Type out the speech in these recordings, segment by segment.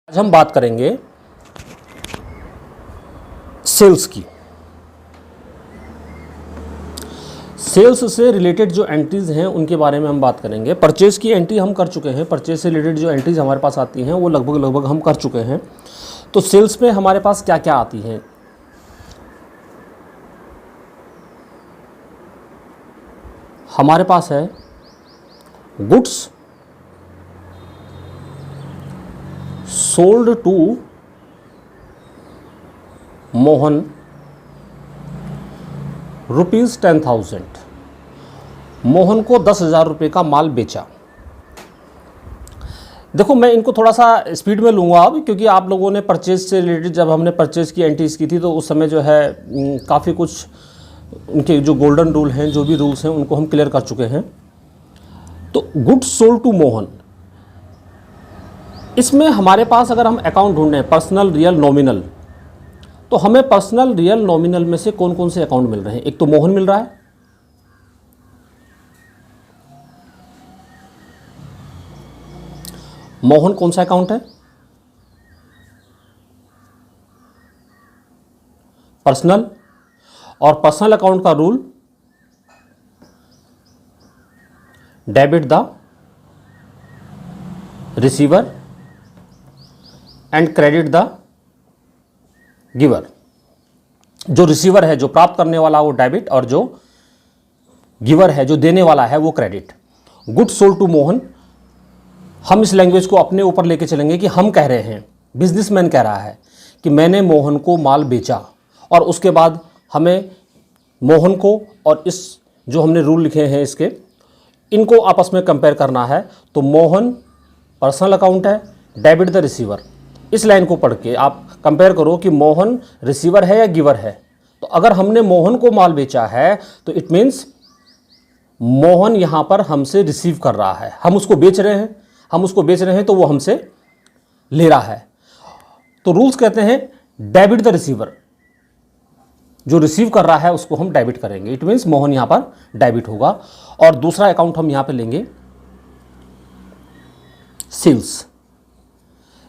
आज हम बात करेंगे सेल्स की। सेल्स से रिलेटेड जो एंट्रीज हैं उनके बारे में हम बात करेंगे। परचेज की एंट्री हम कर चुके हैं, परचेज से रिलेटेड जो एंट्रीज हमारे पास आती हैं वो लगभग हम कर चुके हैं। तो सेल्स में हमारे पास क्या क्या आती हैं? हमारे पास है goods sold to Mohan ₹10,000। Mohan को 10,000 रुपये का माल बेचा। देखो, मैं इनको थोड़ा सा स्पीड में लूँगा अब, क्योंकि आप लोगों ने परचेज से रिलेटेड जब हमने परचेज की एंट्रीज की थी तो उस समय जो है काफ़ी कुछ उनके जो गोल्डन रूल हैं, जो भी रूल्स हैं, उनको हम क्लियर कर चुके हैं। तो गुड्स सोल्ड टू मोहन, इसमें हमारे पास अगर हम अकाउंट ढूंढें पर्सनल, रियल, नॉमिनल, तो हमें पर्सनल, रियल, नॉमिनल में से कौन कौन से अकाउंट मिल रहे हैं? एक तो मोहन मिल रहा है, मोहन कौन सा अकाउंट है? पर्सनल। और पर्सनल अकाउंट का rule, debit the receiver and credit the giver. जो रिसीवर है, जो प्राप्त करने वाला, वो डेबिट, और जो गिवर है, जो देने वाला है, वो credit. Good sold to Mohan, हम इस लैंग्वेज को अपने ऊपर लेके चलेंगे कि हम कह रहे हैं, बिजनेसमैन कह रहा है कि मैंने मोहन को माल बेचा, और उसके बाद हमें मोहन को और इस जो हमने रूल लिखे हैं इसके, इनको आपस में कंपेयर करना है। तो मोहन पर्सनल अकाउंट है, डेबिट द रिसीवर। इस लाइन को पढ़ के आप कंपेयर करो कि मोहन रिसीवर है या गिवर है। तो अगर हमने मोहन को माल बेचा है तो इट मीन्स मोहन यहां पर हमसे रिसीव कर रहा है, हम उसको बेच रहे हैं, तो वो हमसे ले रहा है। तो रूल्स कहते हैं डेबिट द रिसीवर, जो रिसीव कर रहा है उसको हम डेबिट करेंगे, इट मीन्स मोहन यहां पर डेबिट होगा। और दूसरा अकाउंट हम यहां पे लेंगे सेल्स।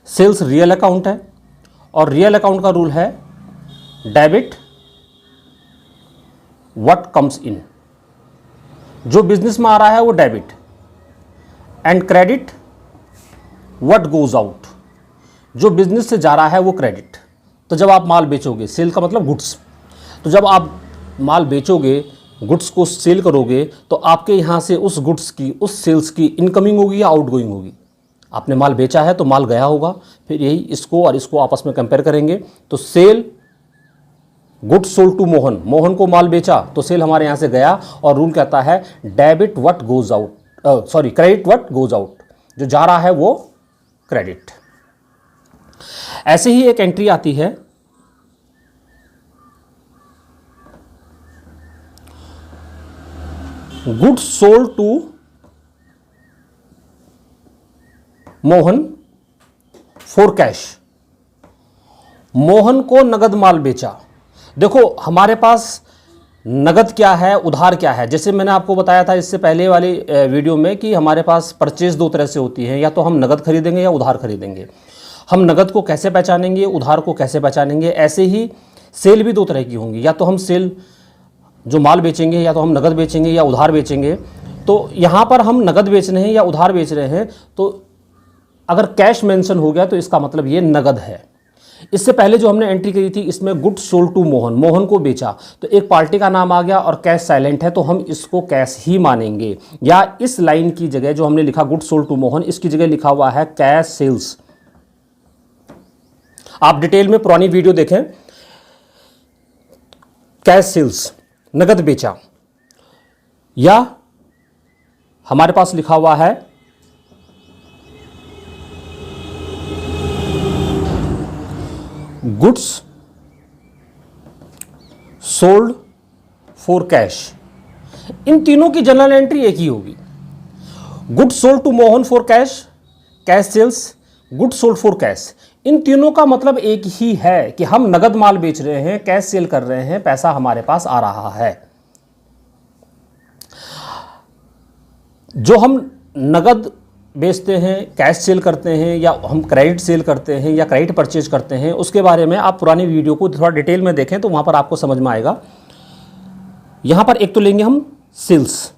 सेल्स रियल अकाउंट है, और रियल अकाउंट का रूल है डेबिट व्हाट कम्स इन। जो बिजनेस में आ रहा है वो debit, and credit what goes out. जो बिजनेस से जा रहा है वो क्रेडिट। तो जब आप माल बेचोगे, सेल का मतलब गुड्स, तो जब आप माल बेचोगे, गुड्स को सेल करोगे, तो आपके यहाँ से उस गुड्स की, उस सेल्स की इनकमिंग होगी या आउटगोइंग होगी? आपने माल बेचा है तो माल गया होगा, फिर यही इसको और इसको आपस में कंपेयर करेंगे। तो sale goods sold to Mohan, Mohan को माल बेचा तो सेल हमारे यहाँ से गया, और रूल कहता है debit what goes out, credit what goes out. जो जा रहा है वो क्रेडिट। ऐसे ही एक एंट्री आती है goods sold to Mohan for cash. Mohan को नगद माल बेचा। देखो, हमारे पास नगद क्या है, उधार क्या है। जैसे मैंने आपको बताया था इससे पहले वाली वीडियो में कि हमारे पास परचेज दो तरह से होती है, या तो हम नगद खरीदेंगे या उधार खरीदेंगे। हम नगद को कैसे पहचानेंगे, उधार को कैसे पहचानेंगे? ऐसे ही सेल भी दो तरह की होंगी, या तो हम सेल जो माल बेचेंगे, या तो हम नगद बेचेंगे या उधार बेचेंगे। तो यहाँ पर हम नगद बेच रहे हैं या उधार बेच रहे हैं, तो अगर कैश मेंशन हो गया तो इसका मतलब ये नगद है। इससे पहले जो हमने एंट्री करी थी इसमें good sold to Mohan, Mohan को बेचा, तो एक पार्टी का नाम आ गया और कैश साइलेंट है, तो हम इसको कैश ही मानेंगे। या इस लाइन की जगह जो हमने लिखा गुड सोल्ड टू मोहन, इसकी जगह लिखा हुआ है कैश सेल्स। आप डिटेल में पुरानी वीडियो देखें, कैश सेल्स, नगद बेचा। या हमारे पास लिखा हुआ है गुड्स सोल्ड फॉर कैश। इन तीनों की जनरल एंट्री एक ही होगी। Goods sold to Mohan for cash, cash sales, goods sold for cash. इन तीनों का मतलब एक ही है कि हम नगद माल बेच रहे हैं, कैश सेल कर रहे हैं, पैसा हमारे पास आ रहा है। जो हम नगद बेचते हैं, कैश सेल करते हैं, या हम क्रेडिट सेल करते हैं, या क्रेडिट परचेज करते हैं, उसके बारे में आप पुरानी वीडियो को थोड़ा डिटेल में देखें तो वहाँ पर आपको समझ में आएगा। यहाँ पर एक तो लेंगे हम सेल्स।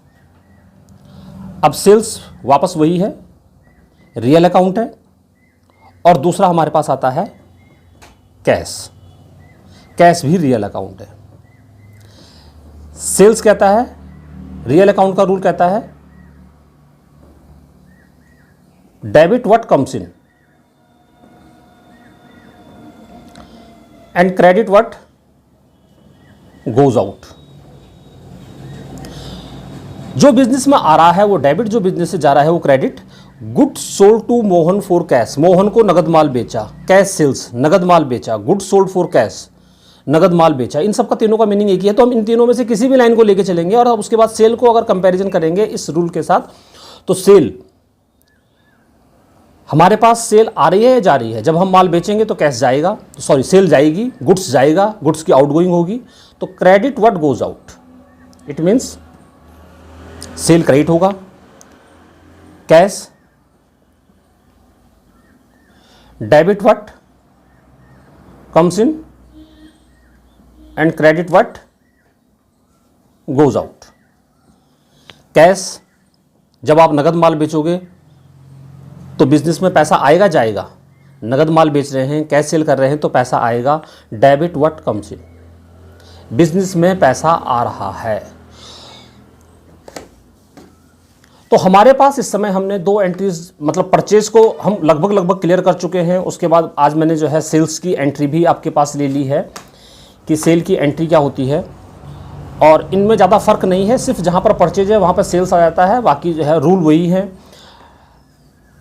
अब सेल्स वापस वही है, रियल अकाउंट है, और दूसरा हमारे पास आता है कैश। कैश भी रियल अकाउंट है। सेल्स कहता है, रियल अकाउंट का रूल कहता है debit what comes in and credit what goes out. जो बिजनेस में आ रहा है वो डेबिट, जो बिजनेस से जा रहा है वो credit. Good sold to Mohan for cash, Mohan को नगद माल बेचा। कैश सेल्स, नगद माल बेचा। गुड सोल्ड फॉर कैश, नगद माल बेचा। इन सब का तीनों का मीनिंग एक ही है। तो हम इन तीनों में से किसी भी लाइन को लेके चलेंगे और उसके बाद सेल को अगर कंपैरिजन करेंगे इस रूल के साथ, तो सेल, हमारे पास सेल आ रही है या जा रही है? जब हम माल बेचेंगे तो कैश जाएगा, सॉरी सेल जाएगी, गुड्स जाएगा, गुड्स की आउटगोइंग होगी। तो credit what goes out, it means sale credit होगा, cash debit what comes in and credit what goes out. Cash, जब आप नगद माल बेचोगे तो बिजनेस में पैसा आएगा जाएगा। नगद माल बेच रहे हैं, कैश सेल कर रहे हैं तो पैसा आएगा। Debit what comes in, business में पैसा आ रहा है। तो हमारे पास इस समय हमने दो एंट्रीज, मतलब परचेज को हम लगभग क्लियर कर चुके हैं। उसके बाद आज मैंने जो है सेल्स की एंट्री भी आपके पास ले ली है कि सेल की एंट्री क्या होती है, और इनमें ज़्यादा फर्क नहीं है। सिर्फ जहाँ पर परचेज है वहाँ पर सेल्स आ जाता है, बाकी जो है रूल वही है।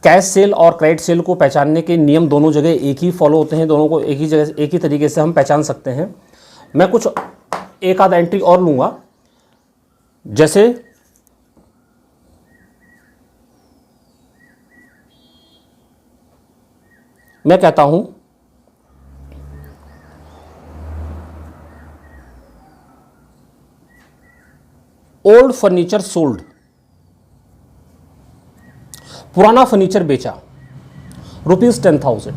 कैश सेल और क्रेडिट सेल को पहचानने के नियम दोनों जगह एक ही फॉलो होते हैं, दोनों को एक ही जगह एक ही तरीके से हम पहचान सकते हैं। मैं कुछ एक आध एंट्री और लूँगा, जैसे मैं कहता हूं ओल्ड फर्नीचर सोल्ड, पुराना फर्नीचर बेचा, ₹10,000।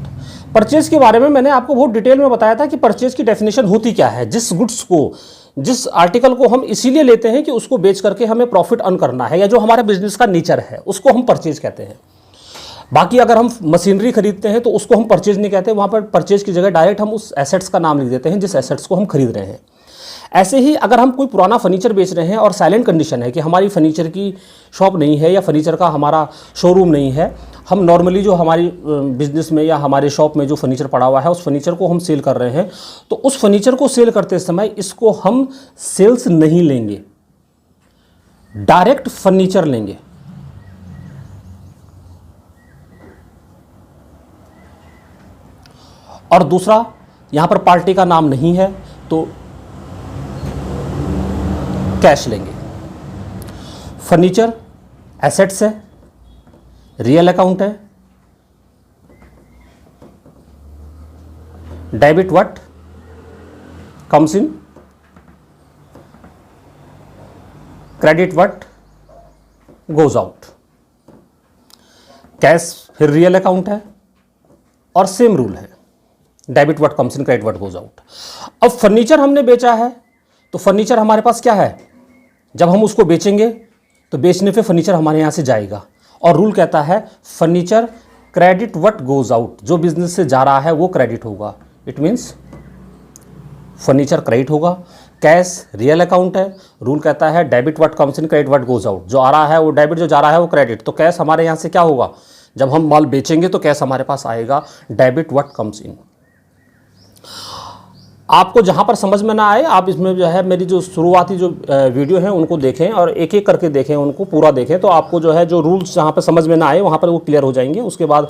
परचेज के बारे में मैंने आपको बहुत डिटेल में बताया था कि परचेज की डेफिनेशन होती क्या है। जिस गुड्स को, जिस आर्टिकल को हम इसीलिए लेते हैं कि उसको बेच करके हमें प्रॉफिट अर्न करना है, या जो हमारे बिजनेस का नेचर है, उसको हम परचेज कहते हैं। बाकी अगर हम मशीनरी खरीदते हैं तो उसको हम परचेज नहीं कहते, वहाँ पर परचेज की जगह डायरेक्ट हम उस एसेट्स का नाम लिख देते हैं जिस एसेट्स को हम खरीद रहे हैं। ऐसे ही अगर हम कोई पुराना फर्नीचर बेच रहे हैं और साइलेंट कंडीशन है कि हमारी फर्नीचर की शॉप नहीं है या फर्नीचर का हमारा शोरूम नहीं है, हम नॉर्मली जो हमारी बिजनेस में या हमारे शॉप में जो फर्नीचर पड़ा हुआ है उस फर्नीचर को हम सेल कर रहे हैं, तो उस फर्नीचर को सेल करते समय इसको हम सेल्स नहीं लेंगे, डायरेक्ट फर्नीचर लेंगे। और दूसरा, यहां पर पार्टी का नाम नहीं है तो कैश लेंगे। फर्नीचर एसेट्स है, रियल अकाउंट है, debit what comes in, credit what goes out. Cash फिर रियल अकाउंट है और सेम रूल है, debit what comes in, credit what goes out. अब फर्नीचर हमने बेचा है तो फर्नीचर हमारे पास क्या है, जब हम उसको बेचेंगे तो बेचने पे फर्नीचर हमारे यहाँ से जाएगा, और रूल कहता है furniture credit what goes out, जो बिजनेस से जा रहा है वो क्रेडिट होगा। इट मीन्स फर्नीचर क्रेडिट होगा। कैश रियल अकाउंट है, रूल कहता है debit what comes in, credit what goes out. जो आ रहा है वो डेबिट, जो जा रहा है वो क्रेडिट। तो कैश हमारे यहाँ से क्या होगा, जब हम माल बेचेंगे तो कैश हमारे पास आएगा, डेबिट व्हाट कम्स इन। आपको जहाँ पर समझ में ना आए आप इसमें जो है मेरी जो शुरुआती जो वीडियो हैं उनको देखें और एक एक करके देखें, उनको पूरा देखें, तो आपको जो है जो रूल्स जहाँ पर समझ में ना आए वहाँ पर वो क्लियर हो जाएंगे। उसके बाद,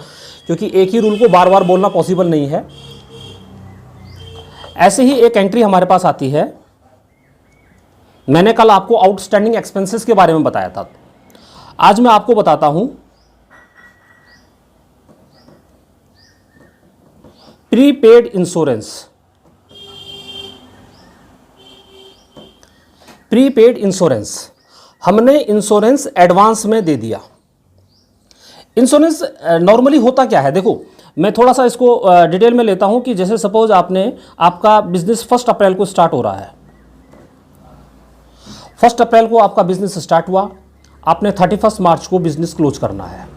क्योंकि एक ही रूल को बार बार बोलना पॉसिबल नहीं है। ऐसे ही एक एंट्री हमारे पास आती है, मैंने कल आपको आउटस्टैंडिंग एक्सपेंसेस के बारे में बताया था, आज मैं आपको बताता हूं प्रीपेड इंश्योरेंस। प्रीपेड इंश्योरेंस, हमने इंश्योरेंस एडवांस में दे दिया। इंश्योरेंस नॉर्मली होता क्या है, देखो मैं थोड़ा सा इसको डिटेल में लेता हूं कि जैसे सपोज आपका बिजनेस 1 अप्रैल को स्टार्ट हो रहा है। 1 अप्रैल को आपका बिजनेस स्टार्ट हुआ, आपने 31 मार्च को बिजनेस क्लोज करना है,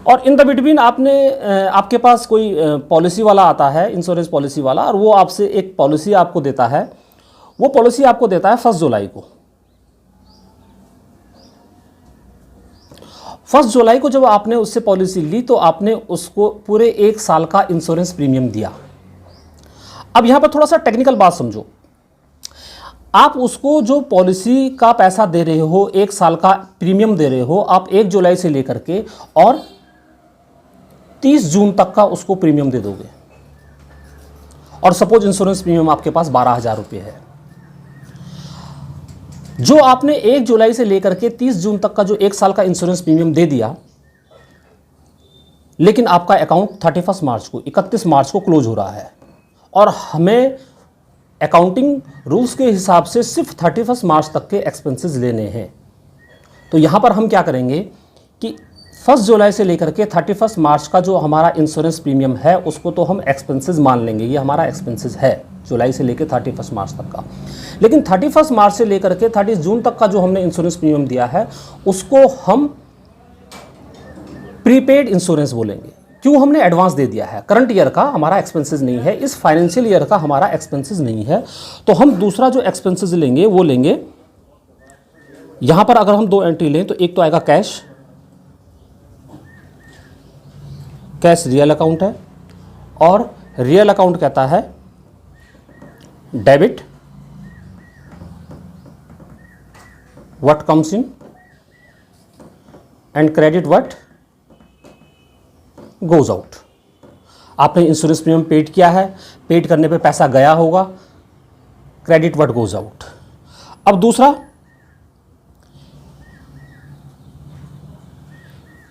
और इन द बिटवीन आपके पास कोई पॉलिसी वाला आता है, इंश्योरेंस पॉलिसी वाला, और वो आपसे एक पॉलिसी आपको देता है। वो पॉलिसी आपको देता है 1 जुलाई को। 1 जुलाई को जब आपने उससे पॉलिसी ली तो आपने उसको पूरे 1 साल का इंश्योरेंस प्रीमियम दिया। अब यहां पर थोड़ा सा टेक्निकल बात समझो, आप उसको जो पॉलिसी का पैसा दे रहे हो, 1 साल का प्रीमियम दे रहे हो, आप 1 जुलाई से लेकर के और 30 जून तक का उसको प्रीमियम दे दोगे, और सपोज इंश्योरेंस प्रीमियम आपके पास 12,000 रुपये है। जो आपने 1 जुलाई से लेकर के 30 जून तक का जो 1 साल का इंश्योरेंस प्रीमियम दे दिया, लेकिन आपका अकाउंट 31 मार्च को क्लोज हो रहा है, और हमें अकाउंटिंग रूल्स के हिसाब से सिर्फ 31 मार्च तक के एक्सपेंसेस लेने हैं। तो यहां पर हम क्या करेंगे कि 1 जुलाई से लेकर के 31 मार्च का जो हमारा इंश्योरेंस प्रीमियम है उसको तो हम एक्सपेंसेस मान लेंगे, ये हमारा एक्सपेंसेस है जुलाई से लेकर 31 मार्च तक का। लेकिन 31 मार्च से लेकर के 30 जून तक का जो हमने इंश्योरेंस प्रीमियम दिया है उसको हम प्रीपेड इंश्योरेंस बोलेंगे। क्यों? हमने एडवांस दे दिया है, करंट ईयर का हमारा एक्सपेंसेस नहीं है, इस फाइनेंशियल ईयर का हमारा एक्सपेंसेस नहीं है। तो हम दूसरा जो एक्सपेंसेस लेंगे वो लेंगे, यहां पर अगर हम 2 एंट्री लें तो एक तो आएगा कैश रियल अकाउंट है, और रियल अकाउंट कहता है debit what comes in and credit what goes out. आपने इंश्योरेंस प्रीमियम पेड किया है, पेड करने पे पैसा गया होगा, क्रेडिट व्हाट गोज आउट। अब दूसरा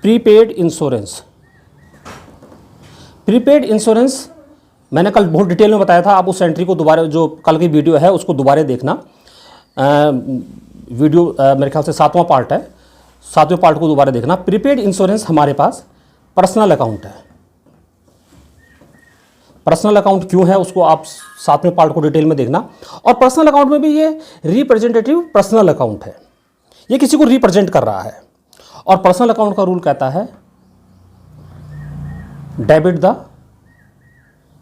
प्रीपेड इंश्योरेंस। प्रीपेड इंश्योरेंस मैंने कल बहुत डिटेल में बताया था, आप उस एंट्री को दोबारा, जो कल की वीडियो है उसको दोबारा देखना। वीडियो मेरे ख्याल से 7वां पार्ट है, 7वें पार्ट को दोबारा देखना। प्रीपेड इंश्योरेंस हमारे पास पर्सनल अकाउंट है। पर्सनल अकाउंट क्यों है उसको आप 7वें पार्ट को डिटेल में देखना। और पर्सनल अकाउंट में भी ये रिप्रेजेंटेटिव पर्सनल अकाउंट है, ये किसी को रिप्रेजेंट कर रहा है। और पर्सनल अकाउंट का रूल कहता है debit the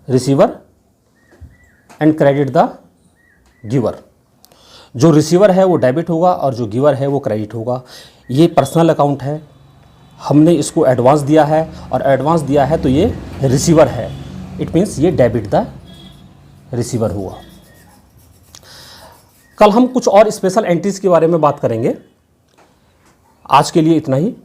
receiver and credit the giver. जो रिसीवर है वो डेबिट होगा और जो गिवर है वो क्रेडिट होगा। ये पर्सनल अकाउंट है, हमने इसको एडवांस दिया है, और एडवांस दिया है तो ये रिसीवर है, इट मीन्स ये डेबिट द रिसीवर हुआ। कल हम कुछ और स्पेशल एंट्रीज के बारे में बात करेंगे। आज के लिए इतना ही।